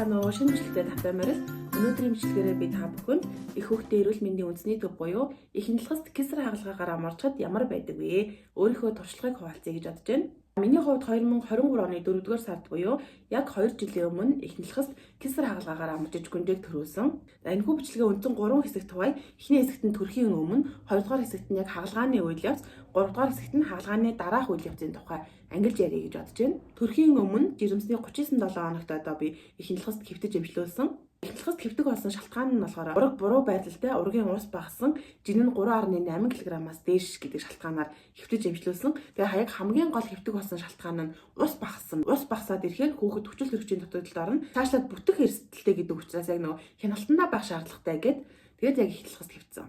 Байцгаана уу, шинэ бичлэгтэй тавтай морил. Өнөөдрийн бичлэгээрээ би та бүхэнд их хүүхдийн эрүүл мэндийн үндэсний төв буюу эхний талхас кесар хагалгаагаар амарчхад ямар байдаг вэ? Өөрийнхөө туршлагыг хуваалцъя гэж бодож байна. Миний хувьд 2023 оны 4-р сард буюу яг 2 жилийн өмнө эхний талхас кесар хагалгаагаар амарчиж гүнжээг төрүүлсэн. Энэхүү бичлэгээ үндсэн 3 хэсэгт хуваая. Эхний хэсэгт нь төрхийн өмнө, 2-р хэсэгт нь яг хагалгааны үйл явц, 3-р хэсэгт нь хагалгааны дараах үйл явцын тухай ангилж ярих гэж бодож байна. Төрхийн өмнө жирэмсний 39-7 хоногт одоо би эхний талхаст хэвтэж эмчлүүлсэн. Эхний талхаст хэвтэх болсон шалтгаан нь болохоор ураг буруу байдалтай ургийн ус багассан, жин нь 3.8 кг-аас дээш гэдэг шалтгаанаар хэвтэж эмчлүүлсэн. Тэгээ хаяг хамгийн гол хэвтэх болсон шалтгаан нь ус багассан. Ус багасаад ирэхээр хүүхэд хүчил төрөгчийн дутагдалд орно. Цаашлаад бүтэх эрсдэлтэй гэдэг учраас яг нөгөө хяналтандаа байх шаардлагатай гэд тэгээд яг эхний талхаст хэвтсэн.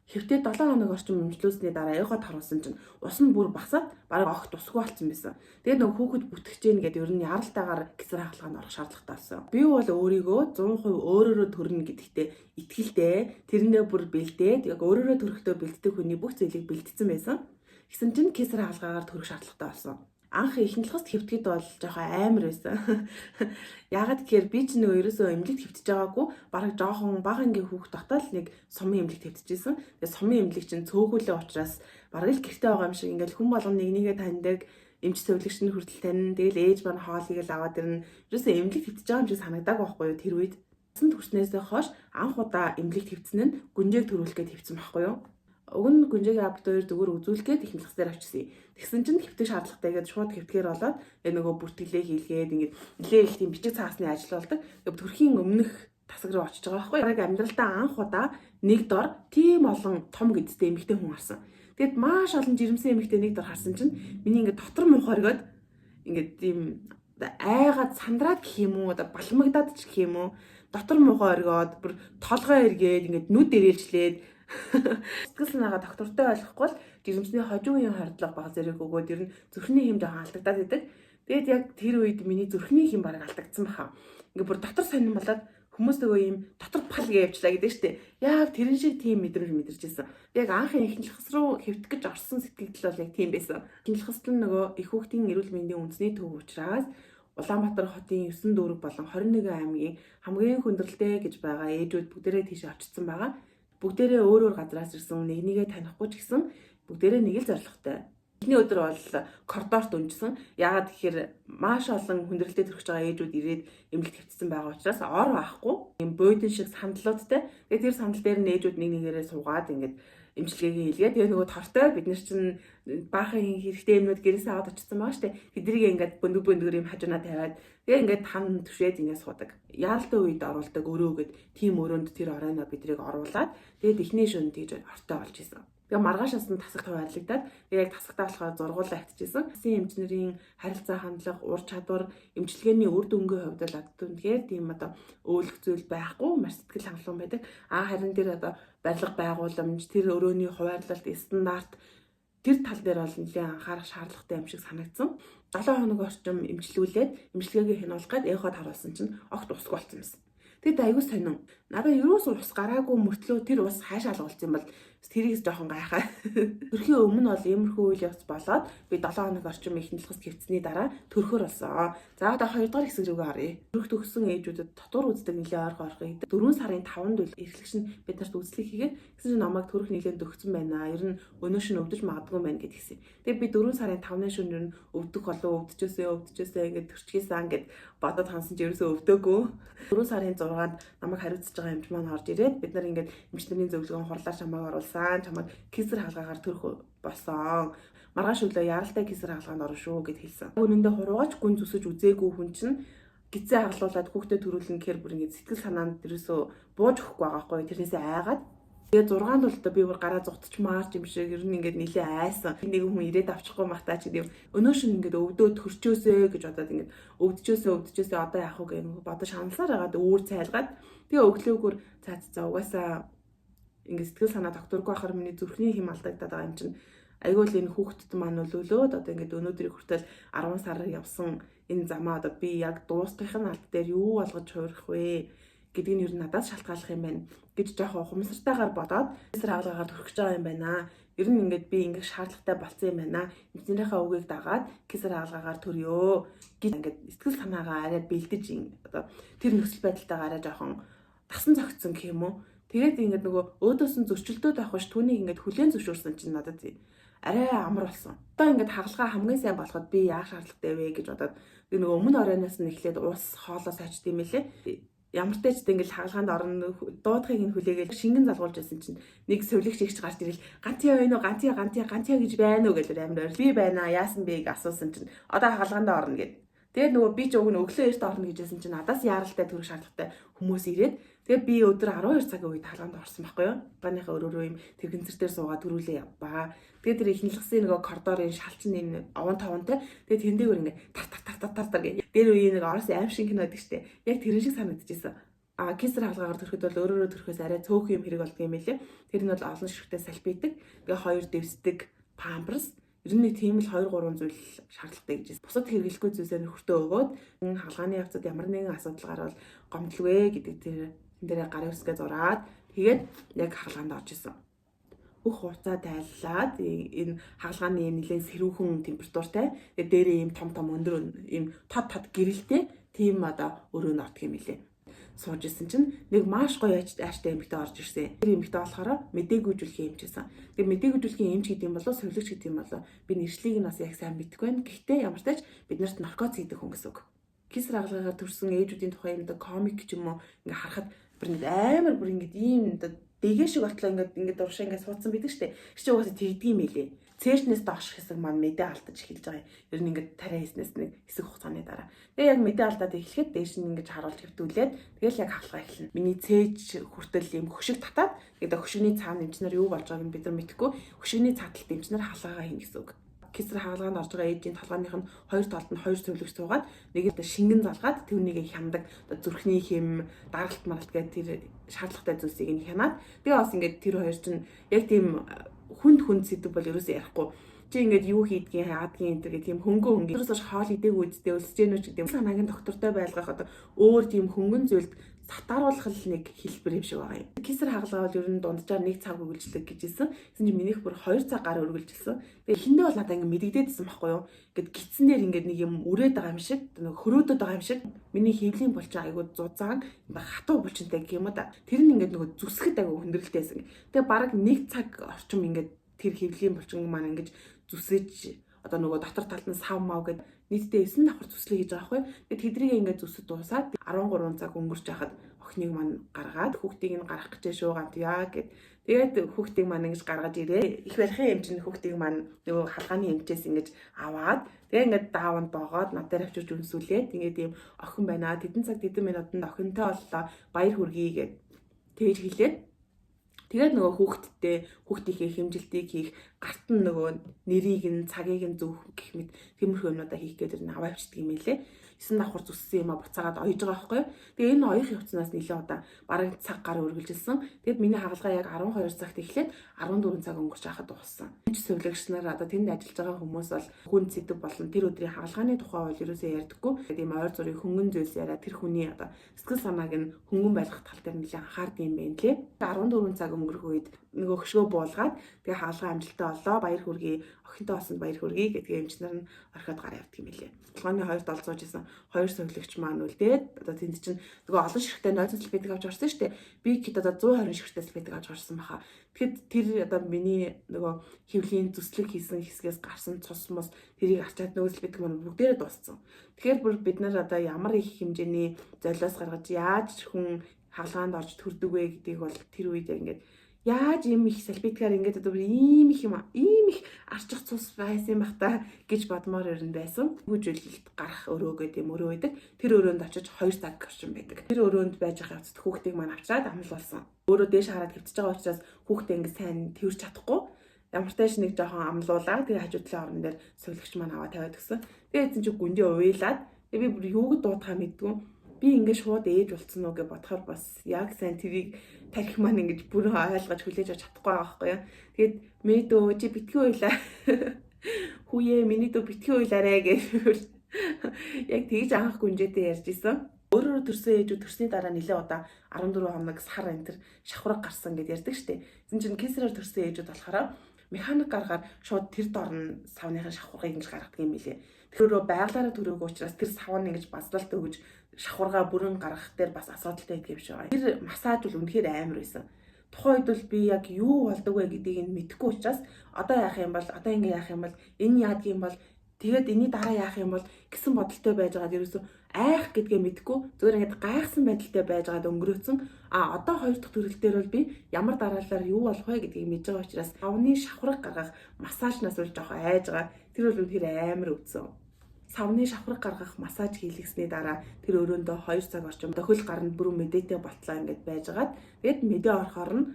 Хэвтээд 7 хоног орчим эмчлүүлсний дараа эгот харуулсан чинь ус нь бүр багасаад бараг огт усгүй болсон байсан. Тэгээд нөгөө хүүхэд бүтгэж гин гэдэг ер нь яралтайгаар кесар хагалгаанд орох шаардлагатай болсон. Би бол өөрийгөө 100% өөрөөрөө төрнө гэдэгтээ итгэлтэй, тэрэндээ бүр бэлдээд яг өөрөөрөө төрөхдөө бэлддэг хүний бүх зүйлийг бэлдсэн байсан. Гэсэн чинь кесар хагалгаагаар төрөх шаардлагатай болсон. Анх эхний талхаст хэвтгэд бол жоохон амар байсан. Яагаад гэхээр би ч нөгөө ерөөсөө эмнэлэгт хэвтэж байгаагүй, бараг жоохон бага ангийн хүүхд тогтоол нэг сумын эмнэлэгт хэвтчихсэн. Тэгээ сумын эмнэлэг чинь цөөхөлөө учраас бараг л гэртээ байгаа юм шиг ингээл хүн болгон нэгнийгээ таньдаг, эмч төвлөгч нь хүртэл тань, тэгэл ээж маань хоолыг л аваад ирнэ. Ерөөсөө эмнэлэгт хэвтэж байгаа юм шиг санагдааг байхгүй юу тэр үед. Тэсэнд хүрснээсээ хойш анх удаа эмнэлэгт хэвтсэн нь гүнжээг төрүүлэх гээд хэвтсэн байхгүй юу. Уг нь гүнжээг авд хоёр зүгээр үзүүлгээд их талхас дээр авчихсан. Тэгсэн чинь хэвтэх шаардлагатай гэдээ шууд хэвтгэхээр болоод нөгөө бүртгэлээ хийлгээд ингээд нэлээ их тийм бичиг цаасны ажил болдог. Төрхийн өмнөх тасаг руу очиж байгаа байхгүй. Яг амьдралдаа анх удаа нэг дор тийм олон том гэдэгтэй эмэгтэй хүн харсан. Тэгэд маш олон жирэмсэн эмэгтэй нэг дор харсан чинь миний ингээд дотор муухай оргиод ингээд тийм айгаад сандраад гэх юм уу, балмагдаад ч гэх юм уу, дотор муухай оргиод бүр толгой эргээд ингээд нүд дээрэлжлээд сэтгэл санаагаа доктортой ойлгохгүй л жирэмсний хожуугийн хардлага бага зэрэг өгөөд ер нь зүрхний хэм жоохон алдагдаад идэг. Тэгээд яг тэр үед миний зүрхний хэм бараг алдагдсан баха. Ингээ бүр дотор сонирн болоод хүмүүс нөгөө юм дотор пал гэж явчлаа гэдэг штеп. Яг тэрэн шиг тийм мэдрэмж мэдэрчээсэн. Яг анхын эхний талхас руу хэвтэх гэж орсон сэтгэл бол яг тийм байсан. Эхний талхаст нь нөгөө их хүүхдийн эрүүл мэндийн үндэсний төв учраас Улаанбаатар хотын 9 дүүрэг болон 21 аймгийн хамгийн хүндрэлтэй гэж байгаа ээжүүд бүгдээрээ тийш очсон байгаа. Бүгдээрээ өөр газраас ирсэн, нэгнийгээ танихгүй ч гэсэн бүгдээрээ нэг л зорилготой. Эхний өдөр бол коридорт унжсан. Яагаад гэхээр маш олон хүндрэлтэй төрөж байгаа ээжүүд ирээд эмнэлэгт хэвтсэн байгаа учраас ор байхгүй. Ийм буудан шиг сандалуудтай. Тэгээд тэр сандал дээр нь ээжүүд нэг нэгээрээ суугаад ингээд эмчилгээгээ хийлгээд тэгээ нөгөө тортой бид нар чинь баахан хэрэгтэй юмнууд гэрээсээ аваад очсон байгаа штэ. Тэднийг ингээд бөндөр юм хажуунаа тавиад тэгээ ингээд тань түшээд ингээд суудаг. Яаралтай үед оруулдаг өрөөгээд тийм өрөөнд тэр оройноо бидрийг оруулаад тэгээд эхний шөнө тийж ортой болж исэн. Тэгээ маргаашаас нь тасагт хуваарлагдаад тэгээ яг тасагтаа болохоор зургуулаа хатчихсан. Хэсгийн эмчнэрийн харилцаа хандлага, ур чадвар, эмчилгээний үр дүнгийн хувьд л тэгэхээр тийм одоо өөлөх зүйл байхгүй, маш сэтгэл хангалуун байдаг. Харин тэр одоо барилга байгууламж, тэр өрөөний хуваарлалт, стандарт тэр тал дээр бол нэлээд анхаарах шаардлагатай юм шиг санагдсан. 7 хоног орчим эмчилүүлээд эмчилгээгээ хянуулах гээд эхот харуулсан чинь огт усгүй болсон юмсан. Тэгэд аягүй сонин. Надаа ерөөс ус гараагүй мөртлөө тэр ус хаашаа л болсон юм бол тэрийг жоохон гайхаа. Төрхийн өмнө бол иймэрхүү үйл явц болоод би 7 хоног орчим эхний талхаст хэвтсэний дараа төрөхөр болсон. За одоо 2 дахь хэсэг рүүгээ оръё. Төрөх төгссөн ээжүүдэд дотор үздэг нэлээ ойрхон 4 сарын 5-нд үл эрхлэгч нь бид нарт үзлэг хийгээд гэсэн чинь намайг төрөх нэлээд өгцөн байна. Ер нь өнөө шин өвдөж магадгүй байна гэдгийгсэн. Тэгээд би 4 сарын 5-ны шөнө нь өвдөх болов өвдөжөөсөө ингээд төрчихсэн гэд бодоод хансан ч ерөөсөө өвдөөгүй. 4 сарын 6-нд намайг хариуцж байгаа эмч маань орж ирээд бид нар ингээд эмчнэрийн зөвлөгөөн хурлаар чамайг оруулсан. Чамайг кесар хагалгаагаар төрөх болсон. Маргааш өглөө яралтай кесар хагалгаанд орно шүү гэд хэлсэн. Өнөндөө хуруугач гүн зүсэж үзээгүй хүн чинь гизээ хагалуулад хүүхдэд төрүүлнэ гэхээр бүр ингээд сэтгэл санаанд ерөөсөө бууж өгөхгүй байгаа хгүй. Тэрнээсээ айгаад тэгээ 6-нд бол би бүр гараа зугтчмаар юм шиг ер нь ингээд нилээ айсан. Нэг хүн ирээд авчихгүй мартаа чи тийм өнөө шин ингээд өвдөө төрчөөсөө гэж бодоод ингээд өвдчөөсөө одоо яах вэ гэх бодож шаналсаар хагаад үүр цайлгаад тэгээ өглөөгөр за угаасаа ингээд сэтгэл санаа докторгүй ахаар миний зүрхний хэм алдагдаад байгаа юм чинь айгүй л энэ хүүхдэд маань нөлөөлөөд одоо ингээд өнөөдрийг хүртэл 10 сараар явсан энэ замаа одоо би яг дуустахын алд дээр юу болгож хуурах вэ гэдэг нь ер нь надаас шалтгааллах юм байна гэж жоохон ухамсартайгаар бодоод кесар хагалгаагаар төрөх гэж байгаа юм байна Ер нь ингээд би ингээд шаардлагатай болцсон юм байна. Эцнэрийнхээ үгийг дагаад кесар хаалгаагаар төрөё. Ингээд сэтгэл санаагаа арай бэлдэж одоо тэр нөхцөл байдалтайгаа арай жоохон тасан зогцсон гэх юм уу. Тэгээд ингээд нөгөө өөдөөс нь зөрчилдөөд авах биш түүнийг ингээд хүлээн зөвшөөрсөн чинь надад арай амар болсон. Одоо ингээд хаалгаа хамгийн сайн болоход би яах шаардлагатай вэ гэж бодоод тэр нөгөө өмнө оройноос нь эхлээд уус хоолоо сайжт юм байлээ. Ямар ч тач ингээд хаалгаанд орно дуудахыг нь хүлээгээл шингэн залгуулж байсан чинь нэг сувлэгч ихч гарч ирэл гантья байна уу гантья гэж байна уу гэж амар ойр би байна яасан бэ гэж асуусан чинь одоо хаалгаанд орно гэд. Тэгээд нөгөө би ч уг нь өглөө эрт орно гэжсэн чинь надаас яаралтай төрөх шаардлагатай хүмүүс ирээд тэгээд би өдөр 12 цагийн үед хаалгаанд орсон байхгүй юу. Ганыхаа өрөөрөө юм тэр гинцэр дээр суугаад төрүүлээ явбаа. Тэгээд тэр ихнэлгсэн нөгөө коридорын шалчин энэ овон товонтой тэгээд тэн дээр ингээ тар гэх. Тэр үеийн нэг орос аим шиг кино байдаг штэ. Яг тэр шиг санагдчихсэн. Кесар хаалгаагаар төрөхөд бол өөрөөрөө төрөхөөс арай цөөхөн юм хэрэг болдго юм байлээ. Тэр нь бол олон ширхтээ салбидаг. Тэгээ хоёр дэвсдэг памперс. Ер нь тийм л 2-3 зүйл шаардлагатай гэж байна. Бусад хэрэглэхгүй зүйлсээр нөхөртөө өгөөд хаалгааны явцад ямар нэгэн асуудал гарвал гомдлгүй гэдэг тэр дээрээ гарын үсгээ зураад тэгээд яг хаалгаанд орж исэн. Бүх хуцаа тайллаад энэ хаалгааны юм нэлээд сэрүүхэн температуртай. Тэгээд дээрээ ийм том өндөр ийм тод гэрэлтэй тийм одоо өрөөнд ордог юм билээ. Сууж исэн чинь нэг маш гоё ааштай эмэгтэй орж ирсэн. Тэр эмэгтэй болохоор мэдээгүйжүүлэхийн эмчээсэн. Тэгээ мэдээгүйжүүлэхийн эмч гэдэг юм болоо сувлэгч гэдэг юм болоо би нэршлиг нь бас яг сайн мэдэхгүй байна. Гэхдээ ямар ч тач бид нарт наркоз хийдэг хүн гэсэн үг. Кесар хаалгаагаар төрсэн ээжүүдийн тухай юм да комик ч юм уу ингээ харахад бүр ингэ амар бүр ингэ ийм дэгээ шиг болтлоо ингээд уршаа ингээд суудсан байдаг штэ. Чи угаасаа тэгдгийм мэлээ. Цээжнээс доош хэсэг маань мэдээ алдаж эхэлж байгаа юм. Ер нь ингээд тариа хийснээс нэг хэсэг хугацааны дараа. Тэгээ яг мэдээ алдаад эхлэхэд дээш нь ингээд харуулж хэвтүүлээд тэгэл яг хаалгаа эхэлнэ. Миний цээж хүртэл юм хөшиг татаад тэгээд хөшигний цаана эмчнэр юу болж байгааг нь бид нар мэдэхгүй. Хөшигний цааталт эмчнэр хаалгаагаа хийнэ гэсэн үг. Кесар хаалгаанд орж байгаа ээжийн толгойных нь хоёр талд нь хоёр цэвлэгч суугаад нэг л шингэн залгаад түүнийг хямдаг зүрхний хэм даралт маралт гэдэг тэр шаардлагатай зүйлсийг нь хянаад тэгээ бас ингээд тэр хоёр чинь яг тийм хүнд сэдв бол ерөөсөө ярихгүй чи ингээд юу хийдгийг яадгийн энэ тийм хөнгөн ерөөсөө хоол идээгүй үсттэй өлсөж ч гэдэг санаагийн доктортой байлгах одоо өөр тийм хөнгөн зүйлд сатааруулах нэг хэлбэр юм шиг байгаа юм. Кесар хаалгаа бол ер нь дунджаар 1 цаг үргэлжлэх гэжсэн. Гэсэн чинь минийх бүр 2 цаг гар үргэлжилсэн. Тэгээ эхэндээ бол надаа ингээд мэдэгдээдсэн байхгүй юу. Ингээд гидсэн дээр ингээд нэг юм өрөөд байгаа юм шиг, нэг хөрөөдөд байгаа юм шиг. Миний хэвлийн булчин айгуу зузаан хатуу булчинтай гэх юм уу та. Тэр нь ингээд нөгөө зүсгэд айгуу хүндрэлтэйсэн. Тэгээ бараг 1 цаг орчим ингээд тэр хэвлийн булчин маань ингээд зүсэж одоо нөгөө дотор талд нь сав мав гэд нийтдээ 9 давхар зүслэе гэж байгаа байхгүй. Тэгээд тэдрийг ингээд зүсэд дуусаад 13 цаг өнгөрч яхад охиныг маань гаргаад хүүхдийг нь гарах гэж шүү гантья гэд. Тэгээд хүүхдийг маань ингэж гаргаж ирээ. Их барихын эмч нь хүүхдийг маань нөгөө хаалгааны эмчээс ингэж аваад тэгээ ингээд дааванд боогоод над дээр авчирч үнсүүлээд ингээд ийм охин байна. Тэдэн цаг тэдэн минутанд охинтой боллоо. Баяр хүргэе гэд тэгж хэлээд тэгээд нөгөө хүүхдийнхээ хэмжилтийг хийх гарт нь нөгөө нэрийг нь цагийг нь зөв гэх мэт тиймэрхүү юмудаа хийх гэдэг нь аваа авчдаг юм элэ. 9 давхар зүссэн юм а буцаагаад оёж байгаа байхгүй. Тэгээ энэ оёх явцнаас нэлээд удаа бараг цаг гар үргэлжилсэн. Тэгэд миний хаалгаа яг 12 цагт эхлээд 14 цаг өнгөрч байхад дууссан. Энд сувлэгч нар одоо тэнд ажиллаж байгаа хүмүүс бол хүн сэдв болон тэр өдрийн хаалгааны тухай бол ерөөсөө ярьдаггүй. Тэгээд ийм ойр зургийн хөнгөн зүйлс яриа тэр хүний одоо сэтгэл санааг нь хөнгөн байлгах тал дээр нэлээд анхаардаг юм байна лээ. 14 цаг өнгөрөх үед нөгөө хөшгөө буулгаад тэгээ хаалгаа амжилттай боллоо баяр хүргэе охинтой болсон баяр хүргэе гэдгийг эмчнэр нь орхиод гар явдаг юм билээ. Толгойн хоёр дол сууж исэн хоёр сувлэгч маань үлдээд одоо тэнд чинь нөгөө олон ширхтээ нойлзол салбитыг авч орсон шүү дээ. Би хэд одоо 120 ширхтээ салбитыг авч орсон баха. Тэгэхэд тэр одоо миний нөгөө хэвлийн зүслэг хийсэн хэсгээс гарсан цус мос тэрийг ачаад нөгөө салбитыг маань бүгдээрээ дууссан. Тэгэхээр бүр бид нар одоо ямар их хэмжээний золиос гаргаж яаж хүн хаалгаанд орж төрдөг вэ гэдгийг бол тэр үед ингээд яаж ийм их салбиткаар ингээд одоо ийм их арчих цус байсан байх та гэж бодмоор ирэн байсан. Гүйжүүлэлт гарах өрөө гэдэг юм өрөө байдаг. Тэр өрөөнд очиж 2 цаг орчим байдаг. Тэр өрөөнд байж байгаа явцад хүүхдийг маань авчираад амлуулсан. Өөрөө дээш хараад хэвтэж байгаа учраас хүүхдээ ингээд сайн тэрч чадахгүй. Ямар ч тааш нэг жоохон амлуулаад тэгээ хажуу талын орон дээр сувлэгч маань аваа тавиад өгсөн. Тэгээ эзэн чи гүндээ уйлаад тэгээ би бүр юуг дуудахаа мэдгүй. Би ингээд шууд ээж болцсон уу гэж бодохоор бас яг сайн тэрийг тарих маань ингэж бүр ойлгож хүлээж авч чадахгүй байгаа байхгүй юу. Тэгээд мэдөө чи битгий уйлаа. Хүүе миний дөө битгий уйлаарэ гэвэл яг тэгж анх гүнжээтэй ярьж исэн. Өөрөөр төрсөн ээжүүд төрсний дараа нэлээд удаа 14 хоног сар энэ төр шавхраг гарсан гэд ярьдаг штеп. Эзэн чинь кесараар төрсөн ээжүүд болохоор механик гаргаар шууд тэр дор нь савныхын шавхургыг ингэж гаргадаг юм билээ. Тэр байгалаараа төрөөг учраас тэр сав нь ингэж базлалт өгөж шавхургаа бүрэн гаргах дээр бас асуудалтай байдаг юм шиг байна. Тэр массаж бол үнэхээр амар байсан. Тухайн үед бол би яг юу болдог вэ гэдгийг нь мэдэхгүй учраас одоо яах юм бол одоо ингэ яах юм бол энэ яадаг юм бол тэгээд энэний дараа яах юм бол гэсэн бодолтой байж байгаад ерөөсөө айх гэдгээ мэдэхгүй зөвөр ингэж гайхсан байдалтай байж байгаад өнгөрөөцөн одоо хоёр дахь төрөл дээр бол би ямар дараалалаар юу болох вэ гэдгийг мэдж байгаа учраас савны шавхраг гаргах массажнаас бол жоох айж байгаа. Тэр бол үнэхээр амар өвдсөн. Савны шавхраг гаргах массаж хийлгэсний дараа тэр өрөөндөө 2 цаг орчим дохил гаранд бүрэн мэдээтэй болтлоо ингэж байжгаад тэгээд мэдээ орохоор нь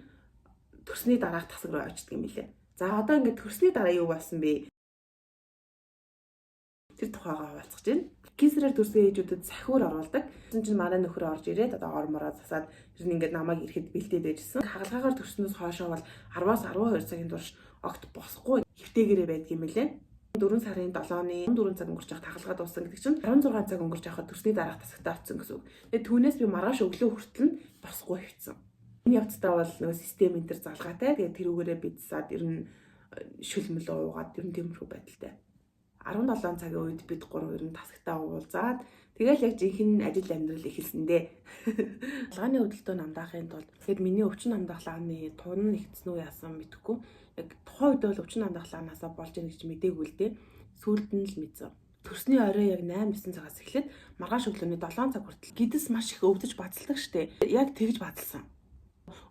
төрсний дараах тасаг руу очдөг юм билээ. За одоо ингэж төрсний дараа юу болсон бэ? Тэр тухайгаа хаваалцах чинь кесараар төрсөн ээжүүдэд сахиур оруулдаг. Тэгсэн чинь манай нөхөр орж ирээд одоо ормороо засаад ер нь ингээд намайг ирэхэд бэлдээд байжсэн. Хагалгаагаар төрснөөс хойшоо бол 10-аас 12 цагийн турш огт босхгүй хэвтээгээрээ байдаг юм лээ. 4 сарын 7-ны 4 цаг өнгөрч явах хагалгаа дууссан гэдэг чинь 16 цаг өнгөрч явахад төрсний дараах тасагтаа очсон гэсэн үг. Тэгээд түүнээс би маргааш өглөө хүртэл нь босхгүй хэвцэн. Энэ явцдаа бол нөгөө систем энтер залгаатай. Тэгээд тэрүүгээрээ бидсаад ер нь шүлмэл уугаад ер нь тиймэрхүү байдалтай. 17 цагийн үед бид 3 ер нь тасагтаа уулзаад тэгэл яг жинхэнэ ажил амьдрал эхэлсэн дээ. Хаалганы хөдөлтөө намдаахын тулд тэгэхэд миний өвчин намдаахлааны тун нэгдсэн үү яасан мэдэхгүй. Яг тухайн үед бол өвчин намдаахлаанаасаа болж ийн гэж мэдээгүй л дээ. Сүүлд нь л мэдсэн. Төрсний орой яг 8-9 цагаас эхлээд маргааш өглөөний 7 цаг хүртэл гидс маш их өвдөж бацалдаг штэ. Яг тэгж бацалсан.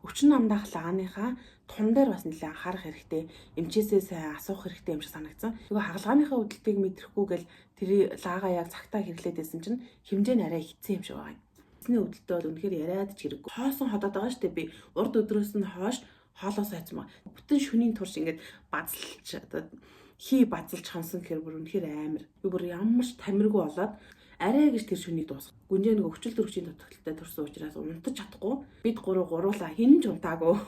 Өвчин намдаахлааныхаа тун дээр бас нэлээд анхаарах хэрэгтэй. Эмчээсээ сайн асуух хэрэгтэй юм шиг санагдсан. Тэгвэл хагалгааныхаа хөдөлтийг мэдрэхгүйгээл тэр лаагаа яг цагтаа хэрэглээд байсан чинь хэмжээ нь арай хитсэн юм шиг байна. Эцний хөдөлтөө бол үнэхээр яриад ч хэрэггүй. Хоосон ходоод байгаа штэ би. Урд өдрөөс нь хойш хоолоос айцмаа. Бүтэн шөнийн турш ингээд базалж одоо хий базалж хонсон гэхээр бүр үнэхээр амар. Би бүр ямар ч тамиргүй болоод арай гэж тэр шөнийг дуусгав. Гүнжээ нэг өвчл төрөгчийн тотголтой төрсөн учраас унтаж чадахгүй. Бид гурлаа хэн ч унтаагүй.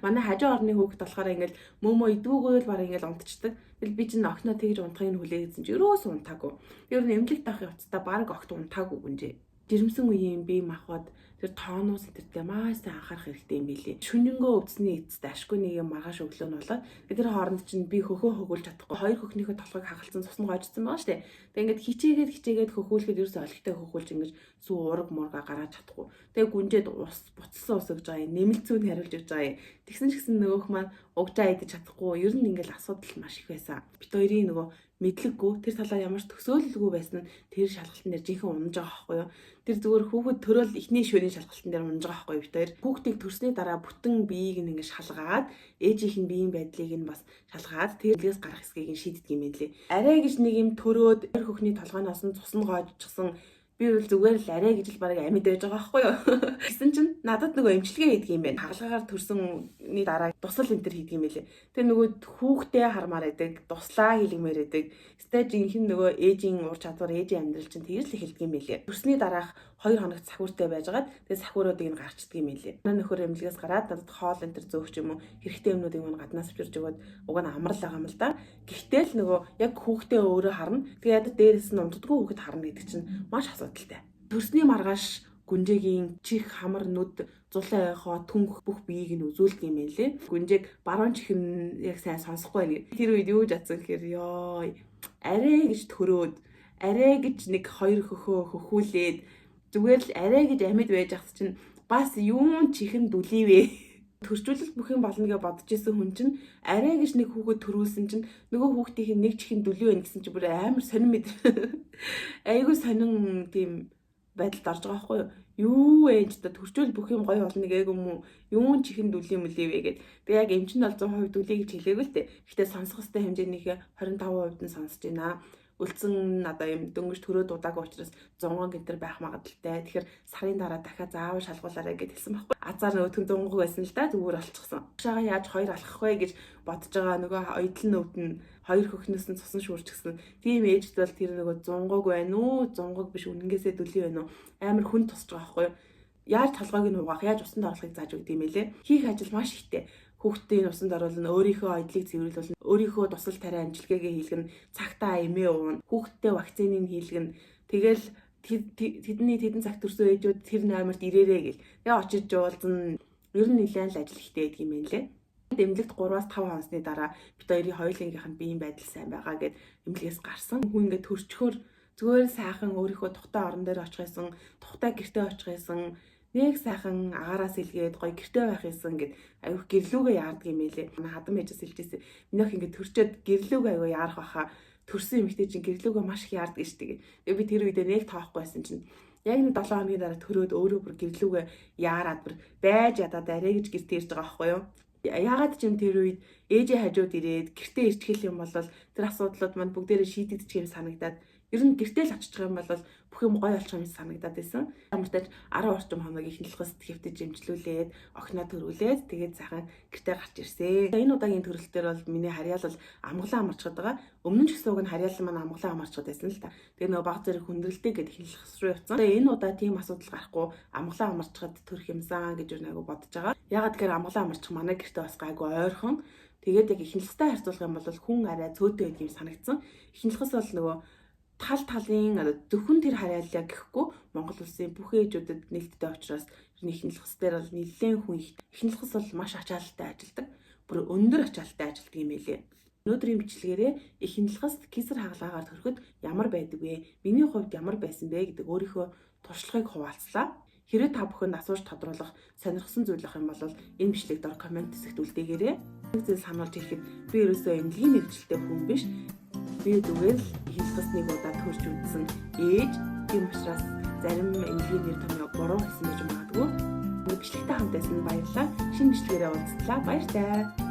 Манай хажуу орны хүүхэд болохоор ингээл мөмөө идвүүгүй л бараг ингээл унтчихдаг. Тэгэл би чинь огноо тэгж унтахыг хүлээгээдсэн чи ерөөс унтаагүй. Тэр нь эмнэлэгт авах явцдаа бараг огт унтаагүй гүнжээ. Жирэмсэн үеийн бие махбод тэр тоонус энтертэй маш сайн анхаарах хэрэгтэй юм билий. Шүнингөө өвдсөний эцэст ашгүй нэг юм маргааш өглөө нь болоод тэр хооронд чинь би хөхөө хөгүүлж чадахгүй. Хоёр хөхнийхөө толгойг хагалцсан цусн гоожсон байгаа штэ. Тэгээ ингээд хичээгээд хөхүүлэхэд ерөөсөө олигтой хөхүүлж ингээд сүү ураг мурга гаргаж чадахгүй. Тэгээ гүнжээд ус буцсан ус өгж байгаа юм. Нэмэлцүүн хариулж өгж байгаа юм. Тэгсэн ч гэсэн нөгөөх маань угжаа идэж чадахгүй. Ер нь ингээд асуудал маш их байсан. Бит хоёрын нөгөө мэдлэггүй тэр талаар ямар ч төсөөлөлгүй байсан нь тэр шалгалтын дээр жинхэнэ унаж байгаа байхгүй юу. Тэр зүгээр хүүхэд төрөл эхний шөнийн шалгалтын дээр унаж байгаа байхгүй юу. Бид хоёр хүүхдийг төрсний дараа бүтэн биеийг нь ингээд шалгаад ээжийнх нь биеийн байдлыг нь бас шалгаад тэр илгээс гарах хэсгийг нь шийддэг юм байна лээ. Арай гэж нэг юм төрөөд тэр хөхний толгойноос нь цус нь гоожчихсан. Би бол зүгээр л арай гэж л бараг амьд байж байгаа байхгүй юу. Гэсэн чинь надад нөгөө эмчилгээ хийдэг юм байна. Хагалгаагаар төрсөний дараа тусал энтер хийдэг юм байлээ. Тэр нөгөө хүүхдээ хармаар байдаг, туслаа хэлгмээр байдаг. Стаж инхэн нөгөө ээжийн ур чадвар, ээжийн амьдрал чинь тэгж л эхэлдэг юм байлээ. Төрсний дараах 2 хоногт сахиуртай байжгаад тэгээ сахиуруудыг нь гарчдаг юм байлээ. Манай нөхөр эмнэлгээс гараад надад хоол энтер зөөгч юм уу хэрэгтэй юмнуудыг мань гаднаас авчирж өгөөд уг нь амрал байгаа юм л да. Гэхдээ л нөгөө яг хүүхдээ өөрөө харна. Тэгээ ядад дээрээс нь унтдаггүй хүүхэд харна гэдэг чинь маш асуудалтай. Төрсний маргааш гүнжээгийн чих хамар нүд зулаа яхаа түнх бүх биеийг нь үзүүлдэг юм байлээ. Гүнжээг баруун чих нь яг сайн сонсохгүй байна. Тэр үед юу жадсан гэхээр ёо арай гэж төрөөд арай гэж нэг 2 хөхөө хөхүүлээд зүгээр л арай гэж амьд байж ахс чинь бас юун чихэн дүлийвэ. Төрчүүлэлт бүх юм болно гэж бодож исэн хүн чинь арай гэж нэг хүүхэд төрүүлсэн чинь нөгөө хүүхдийн нэг чихэн дүлий байна гэсэн чинь бүр амар сонирн мэд. Айгу сонин тийм байдалд орж байгаа байхгүй юу ээж та төрчүүл бүх юм гоё болно гээг юм уу юун чихэн дүлий мүлээвэ гэд би яг эмчэнд бол 100% дүлий гэж хэлээгүй л дээ. Гэхдээ сонсох хэвээр хэмжээнийхээ 25% нь сонсож байна. Үлдсэн одоо юм дөнгөж төрөөд удаагүй учраас 100 гэнтер байх магадaltaй. Тэгэхээр сарын дараа дахиад заавал шалгуулаарай гэж хэлсэн байхгүй. Азар нөгөөтгөн 100 байсан л да зүгээр алчихсан. Шаага яаж 2 алхах вэ гэж бодож байгаа нөгөө ойдлын өвд нь 2 хөхнөөс нь цусан шүүрчихсэн. Тийм ээжд бол тэр нөгөө 100 байна уу? 100 биш үнэнгээсээ дүлий байна уу? Амар хүн тусч байгаа байхгүй юу? Яаж толгойг нь угаах, яаж усанд оруулахыг зааж өгд юм байлээ. Хийх ажил маш ихтэй. Хүүхдийн усанд оруулна, өөрийнхөө ойдлыг цэвэрлүүлнэ, өөрийнхөө тусал тариа амжилгээгээ хийлгэн, цагтаа эмээ уун, хүүхдтэй вакциныг хийлгэн. Тэгэл тэдэн цаг төрсөн ээжүүд тэр наймарт ирээрээ гэл. Тэгээ очиж жуулзан ер нь нэлээд л ажил ихтэй байдаг юм байна лээ. Эмнэлэгт 3-5 хоносны дараа бид хоёрын хоёулынгийнх нь биеийн байдал сайн байгаа гэд эмнэлгээс гарсан. Хүн ингээд төрчхөөр зүгээр сайхан өөрийнхөө тухтай орон дээр очих байсан, тухтай гэртээ очих байсан, нэг сайхан агаараас илгээд гоё гэртээ байх юмсан гэд аюух гэрлүүгээ яардаг юм элэ. Манай хадам ээжээс хэлжээсэ. Минийх ингээд төрчөөд гэрлүүгээ аюу яарах баха. Төрсөн эмэгтэй чинь гэрлүүгээ маш их яардаг штеп. Тэгээ би тэр үедээ нэг тоохгүй байсан чинь яг нэг 7 хоногийн дараа төрөөд өөрөө бүр гэрлүүгээ яарад бүр байж ядаад арай гэж гэртээ ирж байгаа байхгүй юу? Яагаад ч юм тэр үед ээжээ хажууд ирээд гэртээ ирчихэл юм бол тэр асуудлууд манд бүгдээрээ шийдэгдчих юм санагдаад ер нь гэртээ л очих юм бол бүх юм гоё болчих юм санагдаад байсан. Ямар ч тач 10 орчим хоног ихэнхлэхэс хэвтэж имжлүүлээд огноо төрүүлээд тэгээд сайхан гэртээ гарч ирсэн. Энэ удаагийн төрөл дээр бол миний харьяал бол амгалан амарчгаад байгаа. Өмнө нь ч гэсэн уг нь харьяал маань амгалан амарчгаад байсан л та. Тэгээ нөгөө баг зэрэг хүндрэлтэй гэд ихэнхлэхэс рүү явцсан. Тэгээ энэ удаа тийм асуудал гарахгүй амгалан амарчгаад төрөх юмсан гэж юу нэг бодож байгаа. Ягаад гэхээр амгалан амарчих манай гэртээ бас гайгүй ойрхон. Тэгээд яг ихэнхлэхтэй харьцуулах юм бол хүн арай цөөтэй байдаг юм санагдсан. Ихэнхлэхэс бол нөгөө талын зөвхөн тэр харьяалаа гэхгүй Монгол улсын бүх ээжүүдэд нээлттэй учраас ихэнхлэхэс дээр бол нэлээд хүн ихэнхлэхэс бол маш ачаалттай ажилдаг. Бүр өндөр ачаалттай ажилдаг юм элэ. Өнөөдрийн бичлэгээрээ ихэнхлэхэс кесар хагалгаагаар төрөхөд ямар байдаг вэ? Миний хувьд ямар байсан бэ гэдэг өөрийнхөө туршлагыг хуваалцлаа. Хэрвээ та бүхэнд асууж тодруулах сонирхсан зүйл ах юм бол энэ бичлэг дор комент хэсэгт үлдээгээрэй. Нэг зүйл сануулж хэлэхэд би ерөөсөө эмнэлгийн мэргэжилтэй хүн биш. Би зүгээр л ихэнхлэхэс нэг удаа төрж үзсэн ээж. Тийм учраас зарим эмнэлгийн нэр томьёо буруу хэлсэн байж магадгүй. Бичлэгтэй хамт байсан баярлалаа. Шинэ бичлэгээрээ уулзлаа. Баяртай.